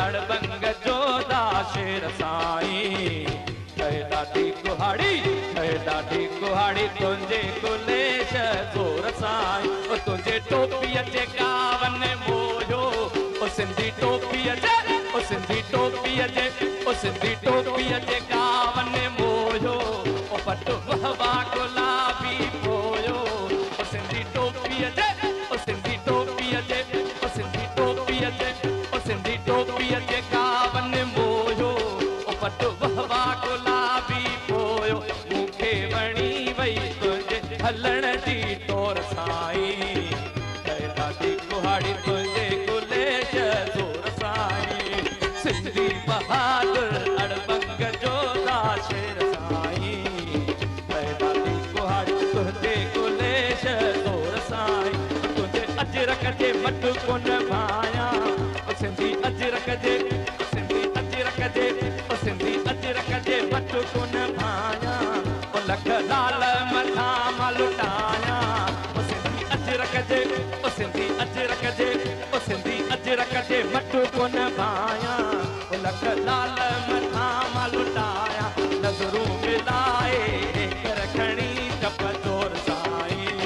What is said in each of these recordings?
अड़बंग जोदा शेर साईं ॾाढी कुहाड़ी तुंहिंजे गुलेश ज़ोर साईं ओ तुंहिंजे टोपीअ जे गावन मोयो ओ सिंधी टोपीअ जे ओ सिंधी टोपीअ जे ओ सिंधी टोपीअ जे गावन मोयो ओ पटु वहवा गुलाबी पोयो ओ सिंधी टोपीअ जे ओ सिंधी टोपीअ जे ओ सिंधी टोपीअ जे ओ सिंधी टोपीअ जे गावन मोयो ओ पटु वहवा गुलाबी पोयो मूंखे वणी वई तुंहिंजे हलण जी तोर साईं ॾाढी कुहाड़ी तुंहिंजे गुलेश ज़ोर साईं सिंधी बहादुर अड़बंग जोदा शेर साईं ॾाढी कुहाड़ी तुंहिंजे गुलेश ज़ोर साईं तुंहिंजे अजरक जे मट कोन भाया ओ सिंधी अजरक जे ओ सिंधी अजरक जे ओ सिंधी अजरक जे मट कोन भाया ओ लख लाल मथा लुटाया ओ सिंधी अजरक जे ओ सिंधी अजरक जे ओ सिंधी अजरक जे मट कोन भाया ओ लख लाल मथा लुटाया नज़रूं मिलाए रखणी टप जोर साईं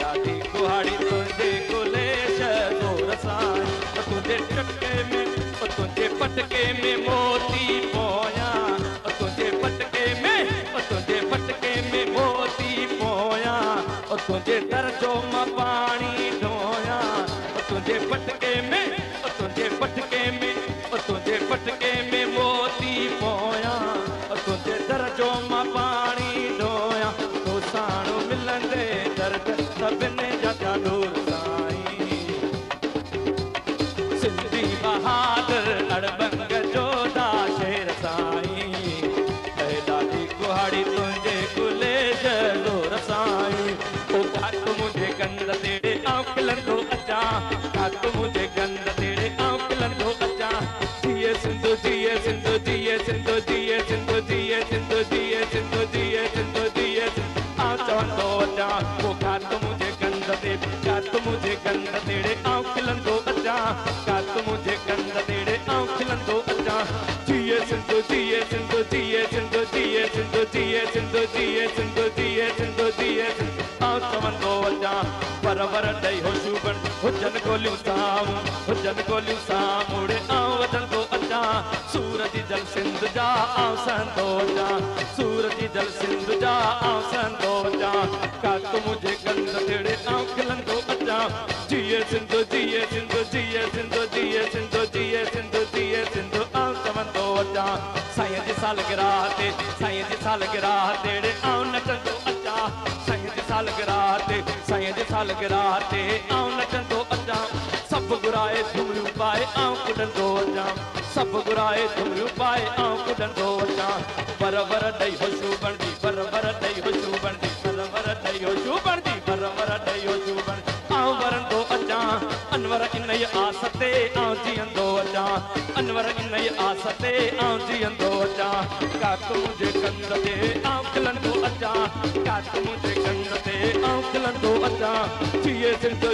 ॾाढी कुहाड़ी तुंहिंजे गुलेश ज़ोर साईं तुंहिंजे टके में तुंहिंजे पटके में मोती पोयां तुंहिंजे पटके में तुंहिंजे पटके में मोती पोयां तुंहिंजे दर जो मां पाणी ढोयां तुंहिंजे पटके में तुंहिंजे पटके में तुंहिंजे पटके में मोती पोयां तुंहिंजे दर जो मां पाणी ढोयां तो साणो मिलंदे दर्द सभिनी जा दूर साईं सिंधी बहादुर अड़बंग जोदा शेर साईं ॾाढी कुहाड़ी तुंहिंजे गुलेश ज़ोर साईं ओ घाट मुंहिंजे गंद तेड़े आऊं खिलंदो अचां घाट मुंहिंजे गंद तेड़े आऊं खिलंदो अचां जिए सिंधु जिए सिंधु जिए सिंधु जिए सिंधु जिए सिंधु जिए सिंधु जिए सिंधु जिए आऊं चवंदो अचां ओ घाट मुंहिंजे गंद ते घाट मुंहिंजे गंद तेड़े आऊं खिलंदो अचां घाट मुंहिंजे गंद तेड़े आऊं खिलंदो अचां जिए सिंधु जिए सिंधु जिए सिंधु जिए सिंधु जिए सिंधु जिए सिंधु जिए सिंधु जिए आऊं चवंदो अचां वर ॾेई होशूबन हुजन गोलियूं सामूड़े आऊं वधंदो अचां सूरज जल सिंध जा आऊं सहंदो अचां सूरज जल सिंध जा आऊं सहंदो अचां कात मुंहिंजे गंद तेड़े आऊं खिलंदो अचां जिए सिंधु जिए सिंधु जिए सिंधु जिए सिंधु जिए सिंधु जिए सिंधु आऊं चवंदो अचां साईं जी सालगिराह ते साईं जी सालगिराह तेड़े आऊं नचंदो अचां साईं जी सालगिराह ते साईं जी सालगिराह ते आऊं नचंदो अचां सभु घुराए झुमरियूं पाए आऊं कुॾंदो अचां सभु घुराए झुमरियूं पाए आऊं कुॾंदो अचां वर ॾेई होशू बणदी वर ॾेई होशू बणदी वर ॾेई होशू बणदी वर ॾेई होशू बणदी आऊं वरंदो अचां अनवर इन आस ते आऊं जीअंदो अचां अनवर इन आस ते आऊं जीअंदो अचां कात मुंहिंजे गंद ते आऊं खिलंदो अचां कात मुंहिंजे गंद ते आऊं खिलंदो अचां जिए सिंधु